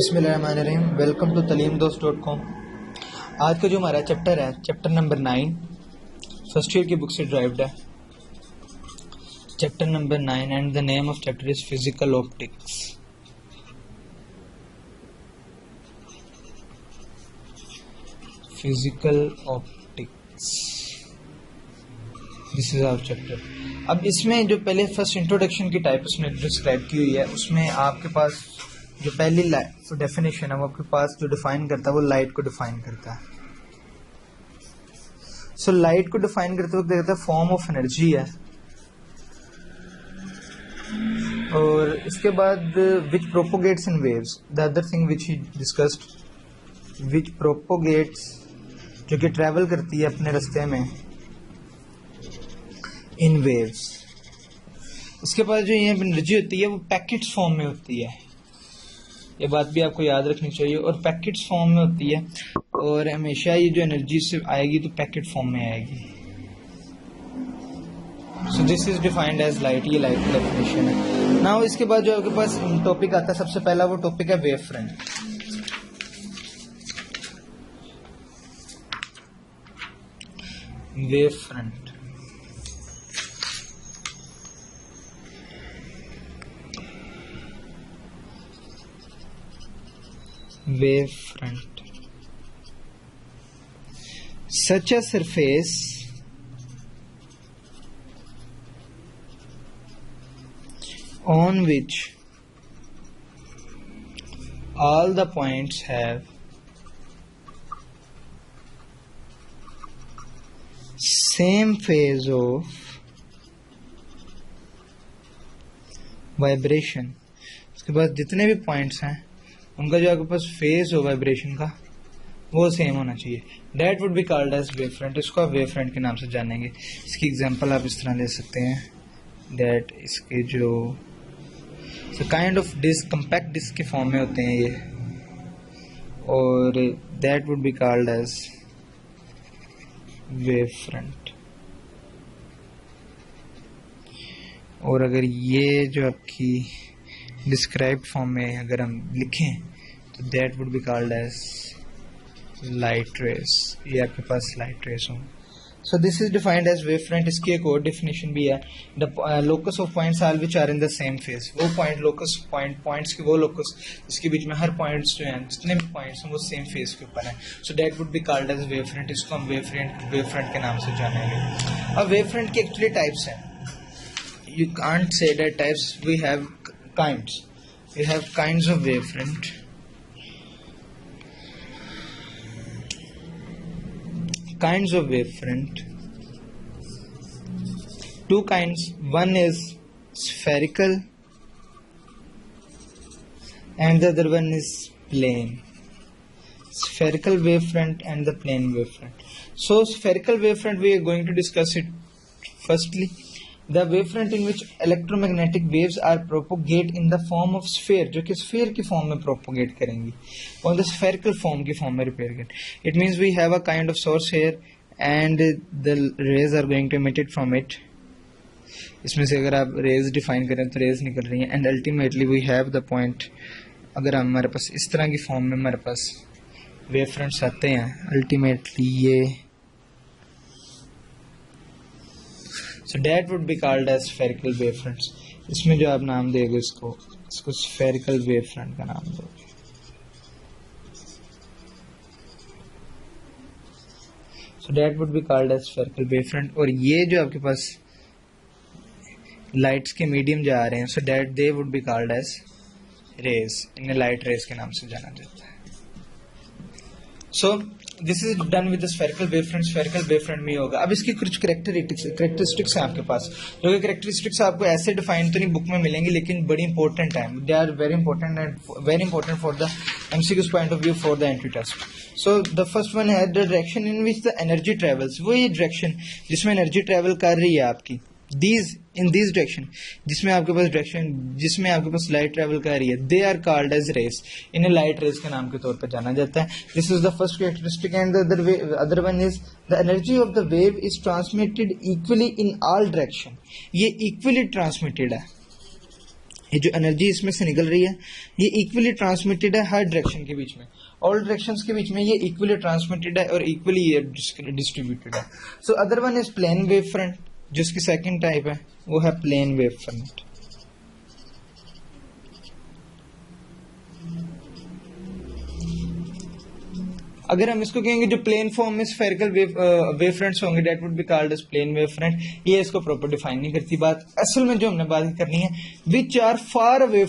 बिस्मिल्लाहिर्रहमानिर्रहीम। Welcome to Taleemdost dot com. आज का जो हमारा चैप्टर है, चैप्टर नंबर 9, फर्स्ट ईयर की बुक से ड्राइव्ड है। Chapter number 9 and the name of chapter is physical optics. Physical optics, this is our chapter. अब इसमें जो पहले फर्स्ट इंट्रोडक्शन की टाइप उसने डिस्क्राइब की हुई है, उसमें आपके पास जो पहली डेफिनेशन है वो आपके पास जो डिफाइन करता है वो लाइट को डिफाइन करता है। सो लाइट को डिफाइन करते वक्त कहता है फॉर्म ऑफ एनर्जी है, और इसके बाद which propagates in waves, the other thing which he discussed, which propagates, जो कि ट्रैवल करती है अपने रास्ते में इन वेव्स। उसके बाद जो ये एनर्जी होती है वो पैकेट्स फॉर्म में होती है, ये बात भी आपको याद रखनी चाहिए, और पैकेट्स फॉर्म में होती है, और हमेशा ये जो एनर्जी से आएगी तो पैकेट फॉर्म में आएगी। So this is defined as light, ये लाइट की डेफिनेशन है। नाउ इसके बाद जो आपके पास टॉपिक आता है, सबसे पहला वो टॉपिक है wave front. Wave front, wave front, such a surface on which all the points have same phase of vibration। उसके बाद जितने भी पॉइंट्स हैं उनका जो आपके पास फेज हो वाइब्रेशन का वो सेम होना चाहिए। That would be called as wave front. इसको आप वेव फ्रंट के नाम से जानेंगे। इसकी एग्जांपल आप इस तरह ले सकते हैं डेट इसके जो kind of disc, compact disc के फॉर्म में होते हैं ये, और that would be called as wave front. और अगर ये जो आपकी डिस्क्राइब्ड फॉर्म में अगर हम लिखें तो that would be called as light rays. ये आपके पास लाइट रेस हों। So this is defined as wave front. इसकी एक और डेफिनेशन भी है, the locus of points are which are in the same phase. वो पॉइंट लोकस पॉइंट्स के वो लोकस जिसके बीच में हर पॉइंट्स जो हैं, जितने भी पॉइंट्स हैं वो सेम फेज के ऊपर हैं। So that would be called as wave front. इसको हम वेव फ्रंट के नाम से जानेंगे। अब वेव फ्रंट के एक्चुअली टाइप्स हैं। You can't say that types, we have kinds. We have kinds of wavefront. Kinds of wavefront. Two kinds. One is spherical and the other one is plane. Spherical wavefront and the plane wavefront. So spherical wavefront we are going to discuss it firstly. The wavefront in which electromagnetic waves are propagate in the form of sphere, जो कि sphere की form में propagate करेंगी, और the spherical form की form में repair करें। It means we have a kind of source here and the rays are going to emit it from it। इसमें से अगर आप rays define करें तो rays निकल रही हैं, and ultimately we have the point। अगर हमारे पास इस तरह की form में हमारे पास wavefronts आते हैं, ultimately ये so that would be called as spherical wavefronts। इसमें जो आप नाम देंगे इसको spherical wavefront का नाम दोगे। so that would be called as spherical wavefront। और ये जो आपके पास लाइट्स के मीडियम जा रहे हैं, so that they would be called as rays। इन्हें लाइट रेज के नाम से जाना जाता है। so this is done with the spherical wavefront. Spherical wavefront में होगा। अब इसकी कुछ करेक्टरिस्टिक्स हैं आपके पास, जो कि करेक्टरिस्टिक्स आपको ऐसे डिफाइन तो नहीं बुक में मिलेंगी, लेकिन बड़ी इंपॉर्टेंट है। They are very important and very important for the MCQs point of view for the entry test. So the first one है the direction in which the energy travels. वो ये डायरेक्शन जिसमें energy travel कर रही है आपकी, in this direction, जिसमें आपके पास लाइट ट्रेवल कर रही है, they are called as rays. इन्हें लाइट रेस के नाम के तौर पर जाना जाता है। This is the first characteristic. And the other one is the energy of the wave is transmitted equally in all direction. ये इक्वली ट्रांसमिटेड है, ये जो एनर्जी इसमें से निकल रही है ये इक्वली ट्रांसमिटेड है हर डायरेक्शन के बीच में, ऑल डायरेक्शंस के बीच में ये इक्वली ट्रांसमिटेड है और इक्वली ये डिस्ट्रीब्यूटेड है. So other one is plane wave front, जिसकी सेकंड टाइप है वो है प्लेन वेव फ्रंट. अगर हम इसको कहेंगे जो प्लेन फॉर्म में स्फेरिकल वेव फ्रंट्स होंगे that would be called as plane wave front. ये इसको प्रॉपर डिफाइन नहीं करती बात. असल में जो हमने बात करनी है which are far away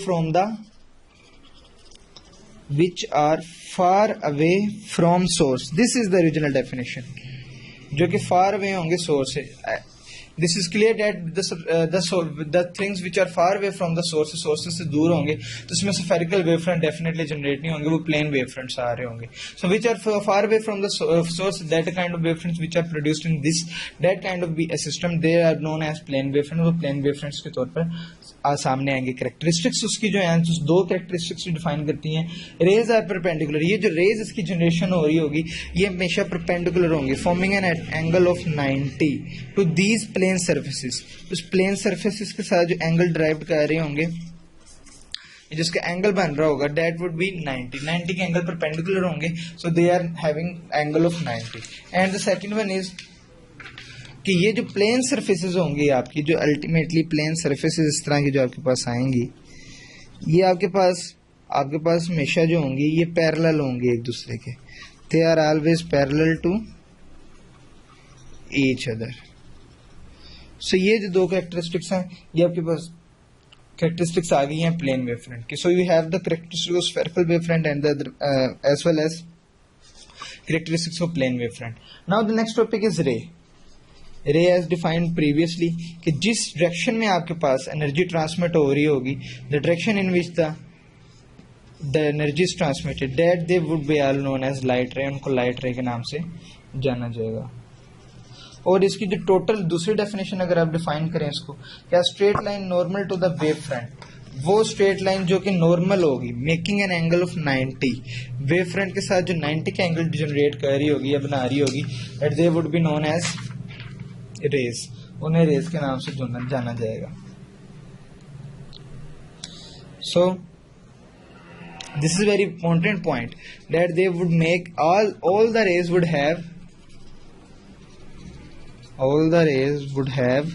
from source. This is the original definition. जो कि फार अवे होंगे सोर्स से. This is clear that the things which are far away from the sources से दूर होंगे तो उसमें spherical wave front definitely generate नहीं होंगे, वो प्लेन वेव फ्रंट्स आ रहे होंगे. So which are far away from the source that kind of wave fronts which are produced in this that kind of system they are known as plane wave front. वो plane wave fronts के तौर पर सामने आएंगे. Characteristics उसकी जो है दो कैरेक्टरिस्टिक्स डिफाइन करती हैं. Rays are perpendicular. ये जो रेज इसकी जनरेशन हो रही होगी ये हमेशा परपेंडिकुलर होंगी forming an angle of 90 to these plane surfaces. उस प्लेन सर्फेसिस के साथ जो एंगल ड्राइव कर रहे होंगे जिसका एंगल बन रहा होगा दैट वुड बी 90 के एंगल परपेंडिकुलर होंगे. So they are having angle of 90. And the second one is कि ये जो प्लेन सरफेसेस होंगी आपकी जो अल्टीमेटली प्लेन सरफेसेस इस तरह की जो आपके पास आएंगी ये आपके पास हमेशा जो होंगी ये पैरेलल होंगी एक दूसरे के. They are always parallel to each other. So ये जो दो कैरेक्टरिस्टिक्स हैं ये आपके पास कैरेक्टरिस्टिक्स आ गई हैं प्लेन वेव फ्रंट की. So you have the characteristics of spherical wave front and the as well as characteristics of plane wave front. Now the next topic is ray. Ray as defined previously कि जिस direction में आपके पास energy transmit हो रही होगी the direction in which the energy is transmitted that they would be all known as light ray. उनको light रे के नाम से जाना जाएगा. और इसकी जो टोटल दूसरी डेफिनेशन अगर आप डिफाइन करें इसको क्या straight line normal to the wave front. वो स्ट्रेट लाइन जो कि नॉर्मल होगी making an angle of 90 wave front के साथ जो 90 का एंगल जनरेट कर रही होगी या बना रही होगी that they would be known as rays. उन्हें रेज के नाम से जाना जाएगा. So this is very important point that they would make all the rays would have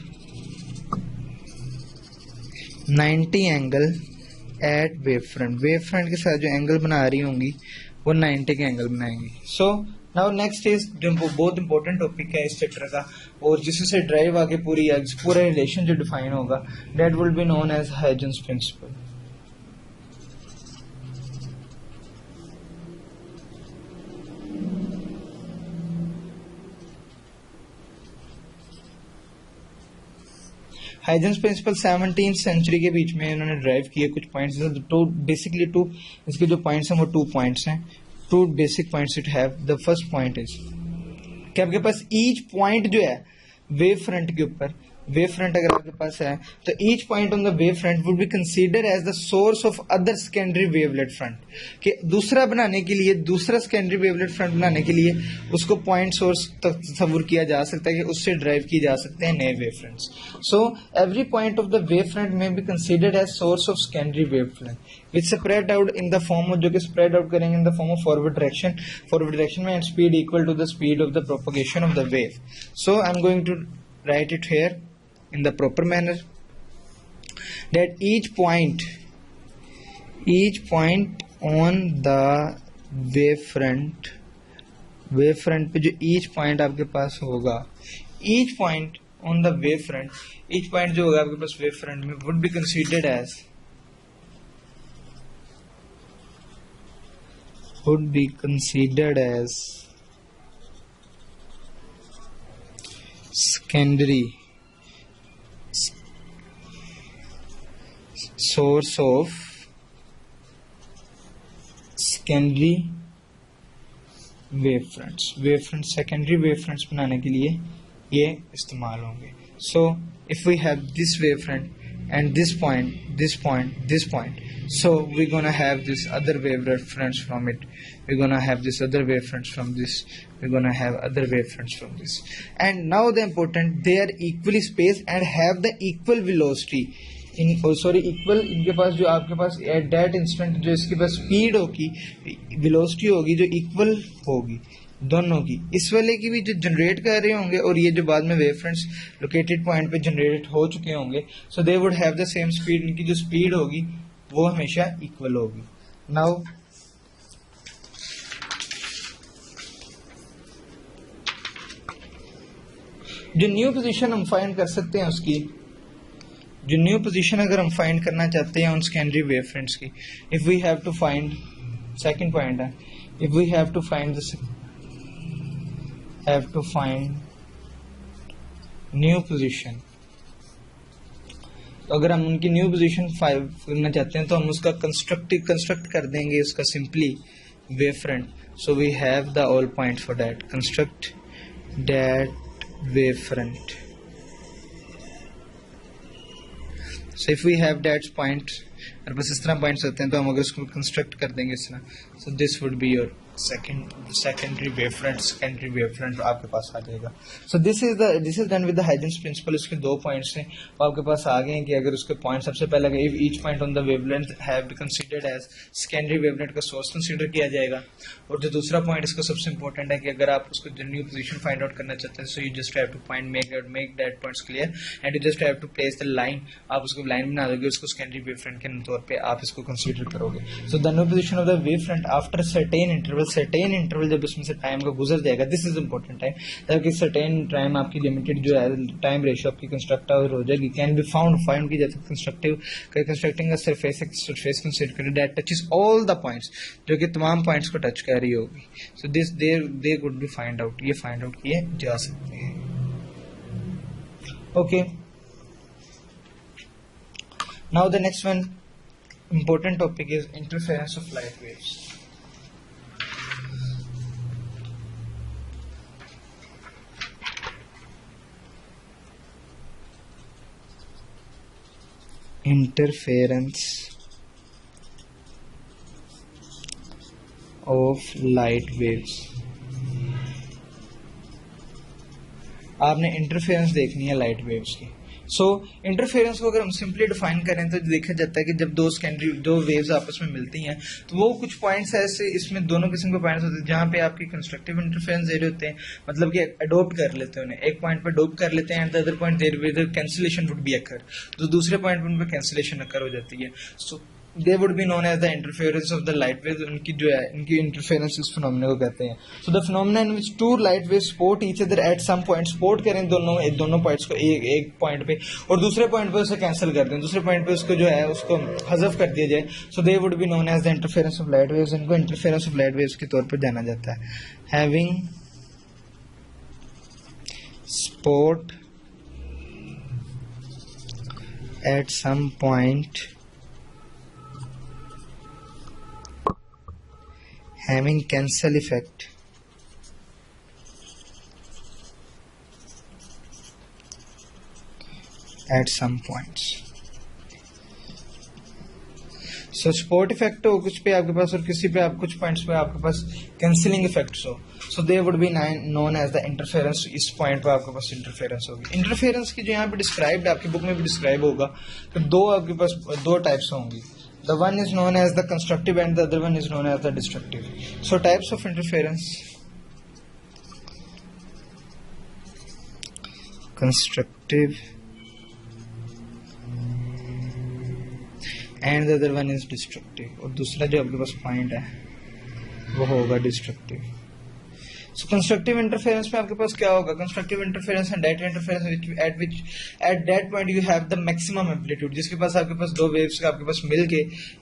90 angle at wave front. Wave front के साथ जो एंगल बना रही होंगी वो 90 के एंगल बनाएंगी. सो नाउ नेक्स्ट इज बहुत इंपॉर्टेंट टॉपिक है इस चैप्टर का और जिससे ड्राइव आगे पूरा रिलेशन जो डिफाइन होगा that will be known as Huygens principle. Huygens principle 17th century के बीच में उन्होंने ड्राइव किए कुछ पॉइंट्स. बेसिकली इसके जो पॉइंट्स हैं वो 2 पॉइंट्स हैं. 2 basic points it have. The first point is कि आपके पास ईच पॉइंट जो है वेव फ्रंट के ऊपर वेव फ्रंट अगर आपके पास है तो each point on the wave front would be consider as the source of other secondary wavelet front. कि दूसरा सेकेंडरी वेवलेट फ्रंट बनाने के लिए उसको पॉइंट सोर्स तस्वुर किया जा सकता है कि उससे ड्राइव किए जा सकते हैं नए wave fronts. So every point of the wave front में be considered as source of secondary wave front which spread out in the form जो कि स्प्रेड आउट करेंगे in the form of forward direction में and speed equal to the speed of the propagation of the wave. So I am going to write it here in the proper manner that each point on the wave front पे जो each point आपके पास होगा each point on the wave front जो होगा आपके पास wave front में would be considered as secondary source of secondary wave fronts secondary wave fronts बनाने के लिए ये इस्तेमाल होंगे. So if we have this wave front and this point so we're gonna have this other wave fronts from it, we're gonna have this other wave fronts from this, we're gonna have other wave fronts from this. And now the important, they are equally spaced and have the equal velocity. Sorry equal, इनके पास जो आपके पास at that instant जो इसके पास speed होगी, velocity होगी जो equal होगी दोनों की, इस वाले की भी जो जनरेट कर रहे होंगे और ये जो बाद में वेव फ्रंट्स लोकेटेड पॉइंट पे जनरेट हो चुके होंगे, so they would have the same speed, इनकी जो स्पीड होगी वो हमेशा इक्वल होगी। नाउ जो न्यू पोजीशन हम फाइंड कर सकते हैं उसकी, जो न्यू पोजीशन अगर हम फाइंड करना चाहते हैं उन सेकेंडरी वेव फ्रंट्स की, if we have to find, second point है, if we have to find new position, तो अगर हम उनकी न्यू पोजीशन करना चाहते हैं तो हम उसका कंस्ट्रक्ट कर देंगे उसका simply wave front. So we have the all point for that, construct that wave front. So if we have that point, और बस इस तरह पॉइंट्स होते हैं तो हम अगर उसको कंस्ट्रक्ट कर देंगे इस तरह, so this would be your secondary wave front आपके पास आ जाएगा। So this is done with the Huygens principle. इसके दो पॉइंट्स हैं वो आपके पास आ गए हैं कि अगर उसके पॉइंट सबसे पहले if each point on the wavelength have be considered as secondary wavelength का सोर्स कंसीडर किया जाएगा, और जो दूसरा पॉइंट इसका सबसे इंपॉर्टेंट है कि अगर आप उसको न्यू पोजीशन फाइंड आउट करना चाहते हैं, so you just have to find make that points clear and you just have to place the line, आप उसको लाइन बना दोगे, उसको सेकेंडरी वेव फ्रंट के तौर पे आप इसको कंसीडर करोगे। So the new position of the wave front after certain interval जब इसमें से टाइम का गुजर जाएगा, दिस इज इंपॉर्टेंट टाइम, ताकि सर्टेन टाइम आपकी लिमिटेड जो है टाइम रेशियो आपकी कंस्ट्रक्ट हो जाएगी, कैन बी फाउंड की जाती है constructing surface consider that touches all the points, जो कि तमाम पॉइंट्स को टच कर रही होगी। So this they could be find out, ये फाइंड आउट किए जा सकते हैं। Okay, now the next one important topic is interference of light waves. Interference of light waves. आपने इंटरफेरेंस देखनी है लाइट वेव्स की। सो इंटरफेरेंस को अगर हम सिंपली डिफाइन करें तो देखा जाता है कि जब दो वेव्स आपस में मिलती हैं तो वो कुछ पॉइंट्स ऐसे, इसमें दोनों किस्म के पॉइंट्स होते हैं जहां पे आपकी कंस्ट्रक्टिव इंटरफेरेंस दे रहे होते हैं, मतलब कि अडोप्ट कर लेते हैं उन्हें, एक पॉइंट पे अडोप्ट कर लेते हैं and the other point their cancellation would be occur, तो दूसरे पॉइंट पे उन पे कैंसिलेशन अकर हो जाती है। सो they would be known as the interference of the light waves, उनकी जो है इनकी इंटरफेरेंस इस फिनोमेना को कहते हैं। So the phenomena in which two light waves support each other at some point, support करें दोनों पॉइंट्स को एक पॉइंट पे और दूसरे पॉइंट पे उसे कैंसिल कर दें, दूसरे पॉइंट पे उसको जो है उसको हज़फ कर दिया जाए। So they would be known as the interference of light waves, इनको इंटरफेरेंस ऑफ लाइट वेव्स के तौर पर जाना जाता है। Having support at some point, having cancel effect at some points. So support effect हो कुछ पे आपके पास और किसी पे आप कुछ पॉइंट्स पे आपके पास कैंसिलिंग इफेक्ट्स हो, so they would be known as the interference. इस पॉइंट पे आपके पास इंटरफेरेंस होगी। इंटरफेरेंस की जो यहाँ पे डिस्क्राइब्ड आपकी बुक में भी डिस्क्राइब होगा कि दो आपके पास दो टाइप्स होंगी, the one is known as the constructive and the other one is known as the destructive. So types of interference: constructive and the other one is destructive, और दूसरा जो आपके पास पॉइंट है वो होगा डिस्ट्रक्टिव। सो कंस्ट्रक्टिव इंटरफेरेंस में आपके पास क्या होगा? Constructive interference and data interference eight that point you have the maximum amplitude, जिसके पास आपके पास दो वेव्स का आपके पास मिलके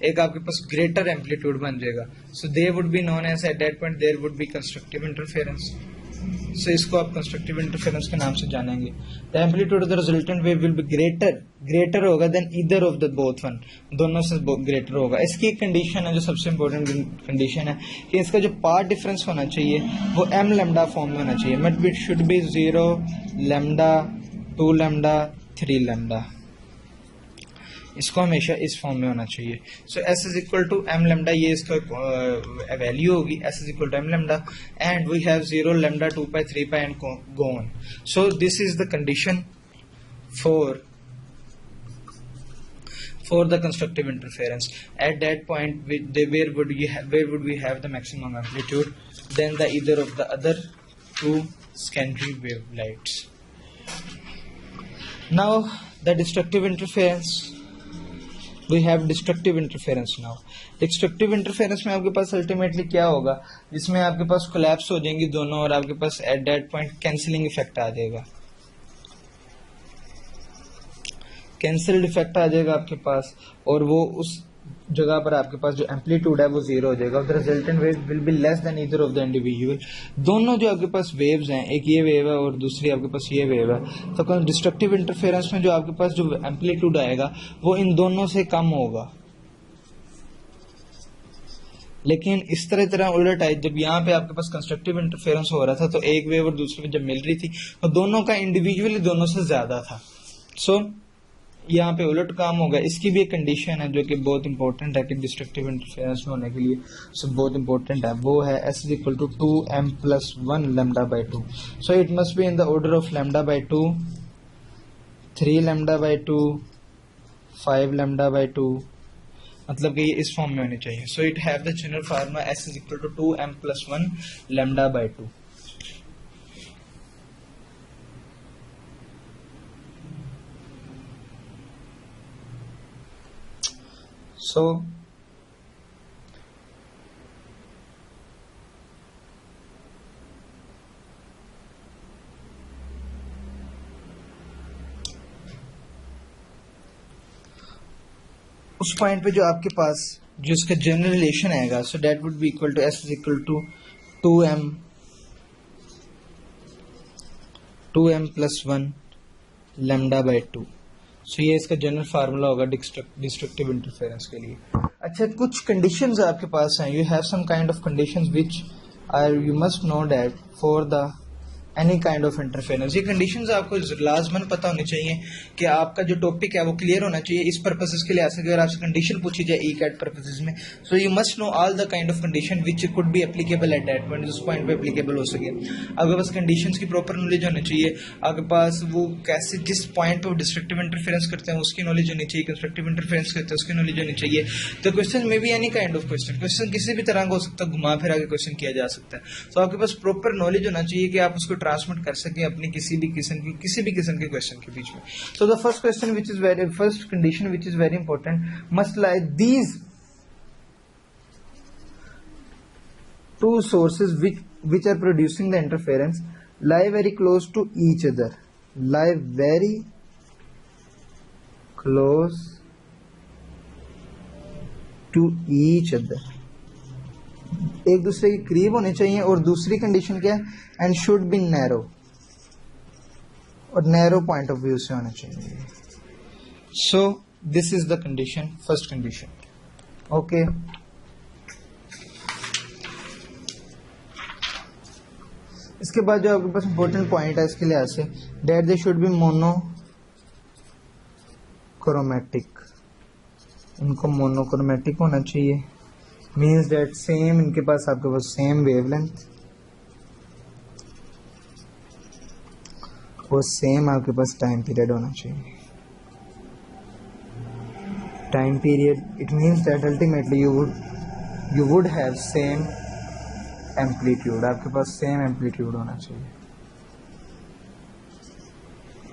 एक आपके पास ग्रेटर एम्पलीट्यूड बन जाएगा। So they would be known as at that point there would be constructive interference. So इसको आप कंस्ट्रक्टिव इंटरफेरेंस के नाम से जानेंगे। The amplitude of the resultant wave will be greater होगा than either of the both one, दोनों से greater होगा। इसकी एक कंडीशन है जो सबसे इंपॉर्टेंट कंडीशन है कि इसका जो पाथ डिफरेंस होना चाहिए वो m लैम्डा फॉर्म में होना चाहिए, but it should be 0 lambda 2 lambda 3 lambda, इसको हमेशा इस फॉर्म में होना चाहिए। So s is equal to m lambda, ये इसका वैल्यू होगी, s is equal to m lambda and we have 0 lambda 2 pi 3 pi and go on. So this is the condition for for the constructive interference. At that point, where would we have the maximum amplitude than the either of the other two secondary wavelengths. Now the destructive interference. We have destructive interference now. Destructive interference में आपके पास ultimately क्या होगा, जिसमें आपके पास collapse हो जाएंगी दोनों और आपके पास at that point cancelling effect आ जाएगा. कैंसिल्ड इफेक्ट आ जाएगा आपके पास और वो उस जगह पर आपके पास जो एम्पलीट्यूड है वो जीरो हो जाएगा. The resultant wave will be less than either of the individual. दोनों जो आपके पास वेव्स हैं, एक ये वेव है और दूसरी आपके पास ये वेव है, तो डिस्ट्रक्टिव इंटरफेरेंस में जो आपके पास जो एम्पलीट्यूड आएगा वो इन दोनों से कम होगा. लेकिन इस तरह उलट है, जब यहाँ पे आपके पास कंस्ट्रक्टिव इंटरफेरेंस हो रहा था तो एक वेव और दूसरी वेव जब मिल रही थी तो दोनों का इंडिविजुअली दोनों से ज्यादा था. सो यहाँ पे उलट काम होगा. इसकी भी एक कंडीशन है जो कि बहुत इंपॉर्टेंट है कि डिस्ट्रक्टिव इंटरफेरेंस में होने के लिए सो बहुत इंपॉर्टेंट है. वो है S = 2m+1 λ/2. So it must be in the order of λ/2, 3 λ/2, 5 λ/2, मतलब कि ये इस फॉर्म में होनी चाहिए. So it have the general formula S = 2m+1 λ/2. So उस पॉइंट पे जो आपके पास जो इसका जनरल रिलेशन आएगा, so that would be equal to S = 2m+1 λ/2. So ये इसका जनरल फार्मूला होगा डिस्ट्रक्टिव इंटरफेरेंस के लिए. अच्छा, कुछ कंडीशंस आपके पास हैं. You have some kind of conditions which are you must know that for the any kind of interference. ये कंडीशंस आपको लाजमन पता होनी चाहिए कि आपका जो टॉपिक है वो क्लियर होना चाहिए. इस पर्पसेस के लिए अगर आपसे कंडीशन पूछी जाए ECAT पर्पसेस में, so you must know all the kind of condition which could be applicable eight that point, जिस पॉइंट पे एप्लीकेबल हो सके. आपके पास कंडीशंस की प्रॉपर नॉलेज होनी चाहिए. आपके पास वो कैसे जिस पॉइंट पे वो डिस्ट्रक्टिव इंटरफेरेंस करते हैं उसकी नॉलेज होनी चाहिए, कंस्ट्रक्टिव इंटरफेरेंस करते हैं उसकी नॉलेज होनी चाहिए. तो क्वेश्चन में भी एनी काइंड ऑफ क्वेश्चन किसी भी तरह का हो सकता है, घुमा फिरा के क्वेश्चन किया जा सकता है. तो आपके पास प्रॉपर नॉलेज होना चाहिए कि आप उसको ट्रांसमिट कर सकें अपनी किसी भी किस्म के क्वेश्चन के बीच में. सो the first condition which is very important must lie these two sources which are producing the interference lie very close to each other, lie very close to each other. एक दूसरे के करीब होने चाहिए. और दूसरी कंडीशन क्या है, एंड शुड बी नैरो, और नैरो पॉइंट ऑफ व्यू से होना चाहिए. सो this is the condition, first condition. Okay, इसके बाद जो आपके पास इंपॉर्टेंट पॉइंट है इसके लिहाज से, that they should be monochromatic. इनको मोनोक्रोमैटिक होना चाहिए. मीन्स दैट सेम इनके पास आपके पास सेम वेवलेंथ और सेम आपके पास टाइम पीरियड होना चाहिए. Time period it means that ultimately you would have same amplitude. आपके पास सेम एम्पलीट्यूड होना चाहिए.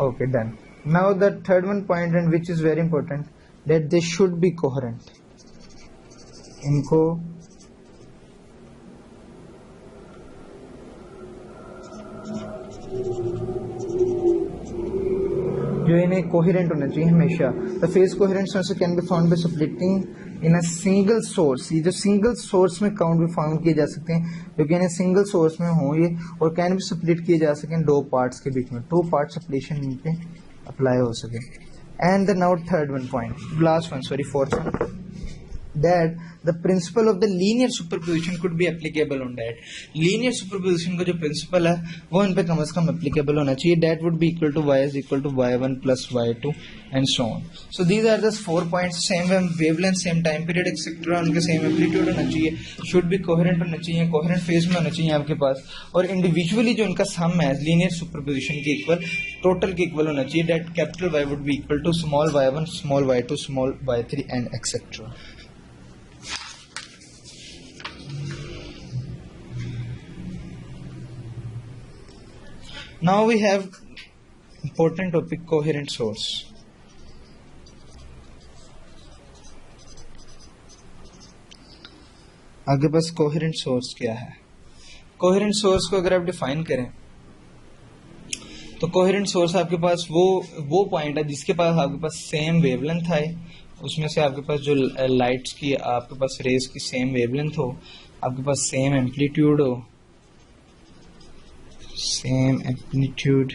Okay, done. Now the third one point and which is very important, that they should be coherent. इनको जो इन्हें coherent होना चाहिए हमेशा. The phase coherence also can be found by splitting in a single source. ये जो single source में count भी फाउंड किए जा सकते हैं जो कि इन्हें सिंगल सोर्स में हो ये, और कैन भी स्प्लिट किए जा सकें दो पार्ट्स के बीच में, 2 पार्ट स्प्लिशन इन पे अप्लाई हो सके. And the now third one point, last one, sorry fourth one. that the principle of the linear superposition could be applicable on that. Linear superposition का जो principle है वो इन पे कम से कम applicable होना चाहिए. That would be equal to y is equal to y1 plus y2 and so on. So these are the 4 points. Same wavelength, same time period, etc. उनके same amplitude होना चाहिए. Should be coherent होना चाहिए. Coherent phase में होना चाहिए आपके पास. और individually जो उनका sum है linear superposition के equal, total के equal होना चाहिए. That capital Y would be equal to small y1, small y2, small y3 and etc. Now we have important topic coherent source. आगे बस कोहेरेंट सोर्स क्या है. कोहेरेंट सोर्स को अगर आप डिफाइन करें तो कोहेरेंट सोर्स आपके पास वो पॉइंट है जिसके पास आपके पास सेम वेवलेंथ है, उसमें से आपके पास जो लाइट्स की आपके पास रेज की सेम वेवलेंथ हो, आपके पास सेम एम्पलीट्यूड हो, same amplitude,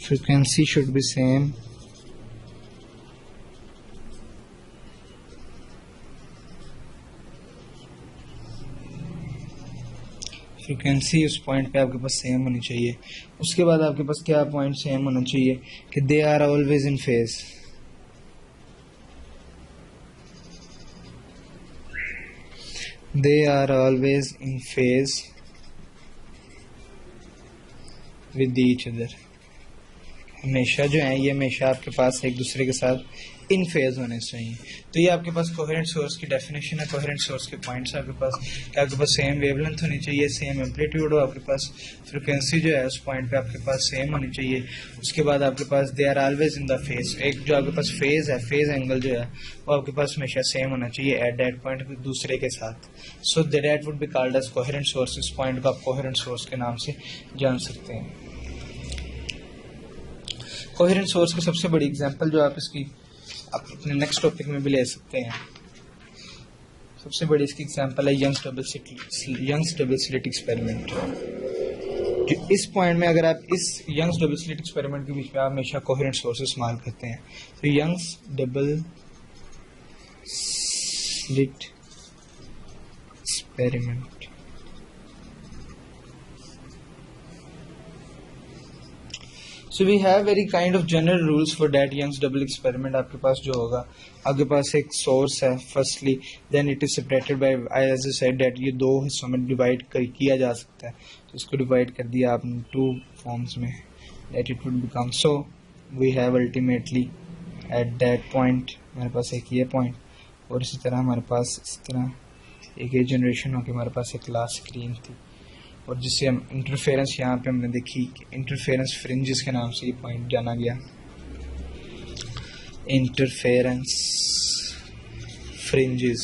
frequency should be same, frequency उस पॉइंट पे आपके पास सेम होनी चाहिए. उसके बाद आपके पास क्या पॉइंट सेम होना चाहिए कि they are always in phase. They are always in phase with each other. हमेशा जो है ये हमेशा आपके पास एक दूसरे के साथ इन फेज होने चाहिए. तो ये आपके पास कोहेरेंट सोर्स की डेफिनेशन है. कोहेरेंट सोर्स के पॉइंट्स आपके पास सेम वेवलेंथ होनी चाहिए, सेम एम्पलीट्यूड हो, आपके पास फ्रिक्वेंसी जो है उस पॉइंट पे आपके पास सेम होनी चाहिए. उसके बाद आपके पास they are always in the phase. एक जो आपके पास फेज है, फेज एंगल जो है वो आपके पास हमेशा सेम होना चाहिए एट दैट पॉइंट दूसरे के साथ. So that would be called as coherent source. इस पॉइंट को आप कोहेरेंट सोर्स के नाम से जान सकते हैं. कोहेरेंट सोर्स की सबसे बड़ी एग्जांपल जो आप इसकी आप अपने नेक्स्ट टॉपिक में भी ले सकते हैं. सबसे बड़ी इसकी एग्जांपल है यंग्स डबल स्लिट एक्सपेरिमेंट. जो इस पॉइंट में अगर आप इस यंग्स डबल स्लिट एक्सपेरिमेंट के बीच में आप हमेशा कोहेरेंट सोर्स इस्तेमाल करते हैं. तो Young's double slit experiment, so we have very kind of general rules for that Young's double experiment. आपके पास जो होगा आपके पास एक सोर्स है firstly, then it is separated by as I said that ये दो हिस्सों में डिवाइड किया जा सकता है. तो इसको डिवाइड कर दिया आपने टू फॉर्म्स में, that it would become. So we have ultimately at that point हमारे पास एक ये पॉइंट, और इसी तरह हमारे पास इस तरह एक ये जनरेशन होकर हमारे पास एक लास्ट स्क्रीन थी, और जिससे हम इंटरफेरेंस यहाँ पे हमने देखी कि इंटरफेरेंस फ्रिंजेस के नाम से ये पॉइंट जाना गया. Interference fringes.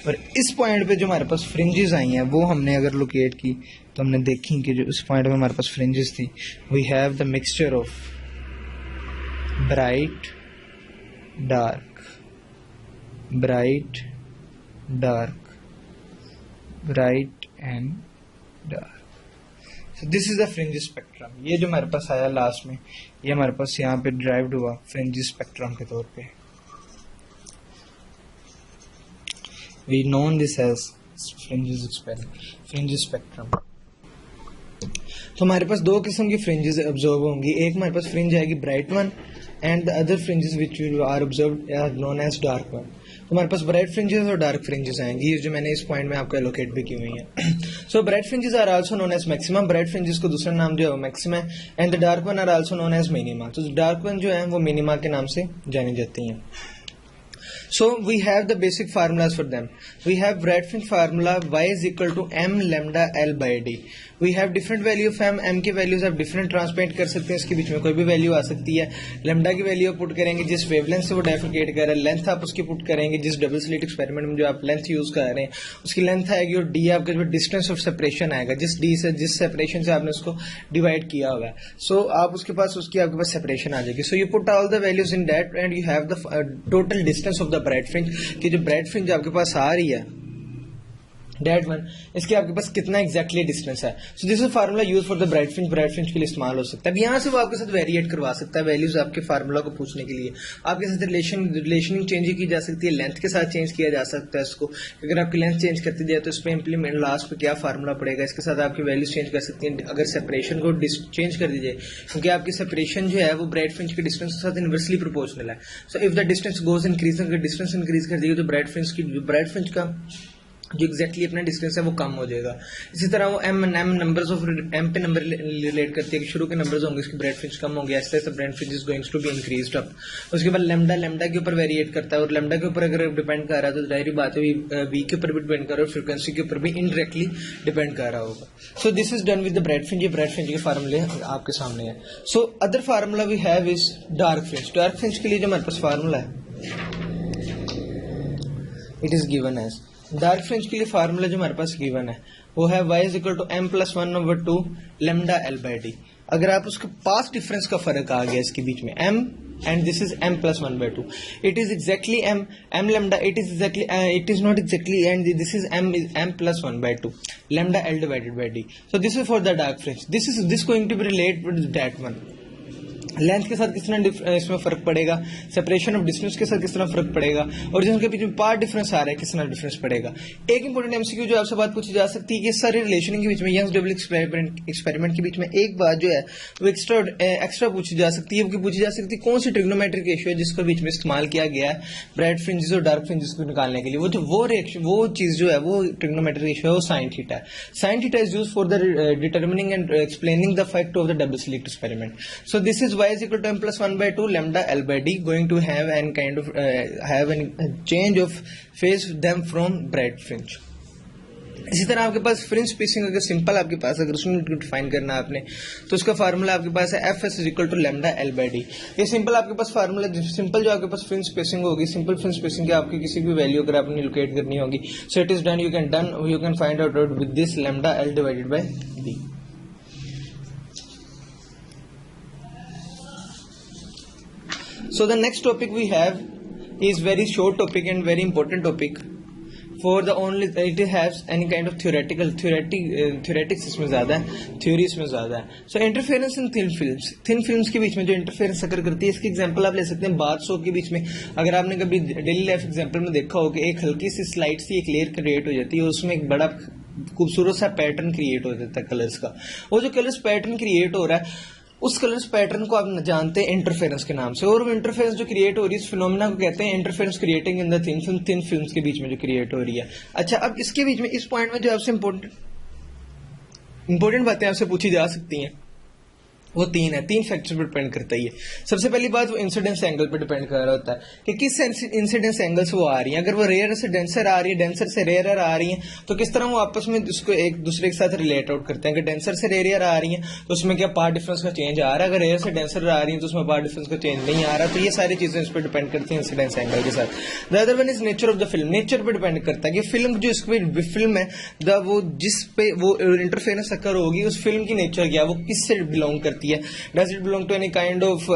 और इस पॉइंट पे जो हमारे पास फ्रिंजेस आई हैं वो हमने अगर लोकेट की तो हमने देखी कि जो इस पॉइंट पे हमारे पास फ्रिंजेस थी, we have the mixture of bright dark, bright dark, bright and dark. So this is the fringe spectrum. ये जो हमारे पास आया लास्ट में, ये हमारे पास यहाँ पे ड्राइव्ड हुआ फ्रिंज स्पेक्ट्रम के तौर पे. We known this as fringe spectrum. तो हमारे पास दो किस्म की फ्रिंजेस ऑब्जर्व होंगी. एक हमारे पास फ्रिंज आएगी bright one, and the other fringes which are observed are known as dark one. तो हमारे पास ब्राइट फ्रिंजेस और डार्क फ्रिंजेस आएंगी, जो मैंने इस पॉइंट में आपको एलोकेट भी की हुई है. So bright fringes are also known as maximum. Bright fringes को दूसरा नाम जो है वो मैक्सिमा है, and the dark one are also known as minima. तो डार्क वन जो है वो मिनिमा के नाम से जानी जाती हैं. So we have the basic formulas for them. We have bright fringe formula y is equal to m lambda L by d. We have different value of m की वैल्यूज आप डिफरेंट ट्रांसपेंट कर सकते हैं. इसके बीच में कोई भी वैल्यू आ सकती है. लैम्डा की वैल्यू पुट करेंगे जिस वेवलेंथ से वो डाइफरकेट कर रहा है, लेंथ आप उसकी पुट करेंगे जिस डबल स्लिट एक्सपेरिमेंट में जो आप लेंथ यूज कर रहे हैं उसकी लेंथ आएगी, और डी आपका जो डिस्टेंस ऑफ सेपरेशन आएगा जिस डी से जिस सेपरेशन से आपने उसको डिवाइड किया हुआ है. सो आप उसके पास उसकी आपके पास सेपरेशन आ जाएगी. So you put all the values in that and you have the total distance of the bright fringe. कि जो ब्राइट फ्रिंज आपके पास आ रही है डेट वन, इसके आपके पास कितना एक्जैक्टली डिस्टेंस है। सो this is formula use for the bright fringe के लिए इस्तेमाल हो सकता है। अब यहाँ से वो आपके साथ वेरिएट करवा सकता है वैल्यूज आपके फार्मूला को पूछने के लिए। आपके साथ रिलेशनिंग चेंज की जा सकती है, लेंथ के साथ चेंज किया जा सकता है इसको। अगर आपकी लेंथ चेंज करती जाए तो इस पर इंप्लीमेंट लास्ट पे क्या फार्मूला पड़ेगा, इसके साथ आपकी वैल्यूज चेंज कर सकती हैं। अगर सेपरेशन को चेंज कर दीजिए, क्योंकि आपकी सेपरेशन जो है वो ब्राइट फ्रिंज के डिस्टेंस के साथ इनवर्सली प्रोपोर्शनल है। So if the distance goes increase, अगर डिस्टेंस इंक्रीज कर दिया तो ब्राइट फ्रिंज का जो एग्जैक्टली अपना डिस्टेंस है वो कम हो जाएगा। इसी तरह वो एम नंबर्स ऑफ एम पे नंबर रिलेट करती है कि शुरू के नंबर्स होंगे इसकी ब्राइट फ्रिंज कम होंगे, ऐसे ऐसे bright fringe is going to be increased up. उसके बाद लेमडा के ऊपर वेरिएट करता है, और लेमडा के ऊपर अगर डिपेंड कर रहा है तो जाहिर बात है वी के ऊपर भी डिपेंड कर रहा है, और फ्रीक्वेंसी के ऊपर भी इनडायरेक्टली डिपेंड कर रहा होगा। So this is done with the bright fringe. ये ब्राइट फ्रिंज के फार्मूले आपके सामने है। So other formula we have is dark fringe. Dark fringe के लिए जो हमारे पास फार्मूला है it is given as, dark fringe के लिए फार्मूला जो हमारे पास गिवन है वो है y is equal to m plus 1/2 lambda L by D. अगर आप उसके पास डिफरेंस का फर्क आ गया इसके बीच में m and this is m plus 1/2, it is exactly m lambda, it is not exactly, and this is m plus 1/2 lambda L divided by D. So this is for the dark fringe. This going to be relate with that one. Length के साथ कितना इसमें फर्क पड़ेगा, separation of distance के साथ कितना फर्क पड़ेगा, और जिनके बीच में पार्ट डिफरेंस आ रहा है कितना डिफरेंस पड़ेगा। एक इंपॉर्टेंट एमसीक्यू जो आपसे बात पूछी जा सकती है कि सारे रिलेशनिंग के बीच में, यंग्स डबल एक्सपेरिमेंट के बीच में एक बात जो है वो एक्स्ट्रा पूछी जा सकती है, वो पूछी जा सकती है कौन सी ट्रिग्नोमेट्रिक रेशियो है जिसका बीच में इस्तेमाल किया गया है ब्राइट फ्रिंजेस और डार्क फ्रिंजेस को निकालने के लिए। वो चीज जो है वो ट्रिग्नोमेट्रिक रेशियो है, वो साइन थीटा है। Sine theta is used for the determining and explaining the fact of the double slit experiment. So this is y is equal to m plus 1/2 lambda L by D going to have an kind of have a change of phase them from bright fringe। इसी तरह आपके पास fringe spacing अगर simple आपके पास अगर उसमें define करना है आपने तो उसका फार्मूला आपके पास है fs is equal to lambda L by D। ये सिंपल आपके पास फार्मूला, सिंपल जो आपके पास फ्रिंज स्पेसिंग होगी, सिंपल फ्रिंज स्पेसिंग की आपकी किसी भी वैल्यू अगर आपने लोकेट करनी होगी, so it is done, you can find out with this lambda L divided by D। So the next topic we have is very short topic and very important topic for the only it has any kind of theoretics इसमें ज़्यादा है, theory इसमें ज़्यादा है। So interference in thin films के बीच में जो इंटरफेरेंस अगर करती है, इसकी एग्जांपल आप ले सकते हैं बाथ सोप के बीच में। अगर आपने कभी डेली लाइफ एग्जांपल में देखा हो कि एक हल्की सी स्लाइड सी एक लेयर क्रिएट हो जाती है, उसमें एक बड़ा खूबसूरत सा पैटर्न क्रिएट हो जाता है कलर्स का। वो जो कलर्स पैटर्न क्रिएट हो रहा है उस कलर्स पैटर्न को आप जानते हैं इंटरफेरेंस के नाम से, और वो इंटरफेरेंस जो क्रिएट हो रही है इस फिनोमेना को कहते हैं interference creating in the thin films के बीच में जो क्रिएट हो रही है। अच्छा, अब इसके बीच में इस पॉइंट में जो आपसे इंपॉर्टेंट बातें आपसे पूछी जा सकती हैं वो तीन फैक्टर्स पर डिपेंड करता है। सबसे पहली बात वो इंसिडेंस एंगल पर डिपेंड कर रहा होता है कि किस इंसिडेंस एंगल से वो आ रही है। अगर वो रेयर से डेंसर आ रही है, डेंसर से रेयर आ रही है, तो किस तरह वो आपस में उसको एक दूसरे के साथ रिलेट आउट करते हैं। अगर डेंसर से रेयर आ रही है तो उसमें क्या पार्ट डिफरेंस का चेंज आ रहा है, अगर रेयर से डेंसर आ रही है तो उसमें पार्ट डिफरेंस का चेंज नहीं आ रहा। तो ये सारी चीजें इस पर डिपेंड करती हैं इंसिडेंस एंगल के साथ। The other one is nature of the film. Nature पर डिपेंड करता है कि फिल्म जो इसकी फिल्म है वो जिस पे वो इंटरफेरेंस अकर होगी उस फिल्म की नेचर क्या है, वो किससे बिलोंग करती है। Does it belong to any kind of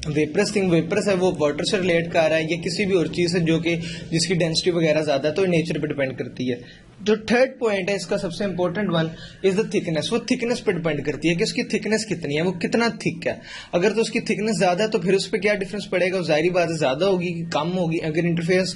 vaporous thing, vaporous है वो वाटर से रिलेट कर रहा है या किसी भी और चीज से जो कि जिसकी डेंसिटी वगैरह ज्यादा, तो नेचर पे डिपेंड करती है। जो थर्ड पॉइंट है इसका सबसे important one is the thickness. वो थिकनेस पे डिपेंड करती है कि उसकी थिकनेस कितनी है, वो कितना थिक है। अगर तो उसकी थिकनेस ज्यादा है तो फिर उस पर क्या डिफरेंस पड़ेगा, जाहिर बात है ज्यादा होगी कि कम होगी। अगर इंटरफेरेंस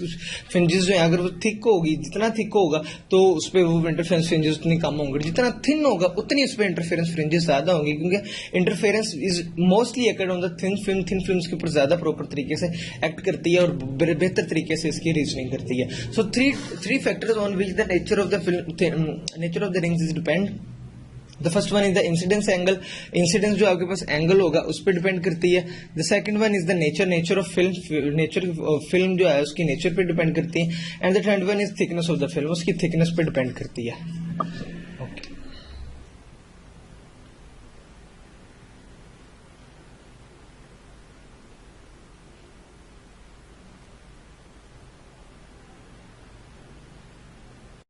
फ्रिंजेस जो है अगर वो थिक होगी, जितना थिक होगा तो उस पर वो इंटरफेरेंस फ्रिंजेस उतनी कम होंगे, जितना थिन होगा उतनी उस पर इंटरफेरेंस फ्रिंजेस ज्यादा होंगी, क्योंकि interference is mostly occurred on the thin films के ऊपर ज्यादा प्रॉपर तरीके से एक्ट करती है और बेहतर तरीके से इसकी रीजनिंग करती है। So three factors on which the nature of the rings is depend। The first one is the incidence angle। Incidence जो आपके पास एंगल होगा उस पर डिपेंड करती है। The second one is the nature of film। Nature of film जो है उसकी नेचर पे डिपेंड करती है। And the third one is thickness of the film। उसकी थिकनेस पे डिपेंड करती है। Okay।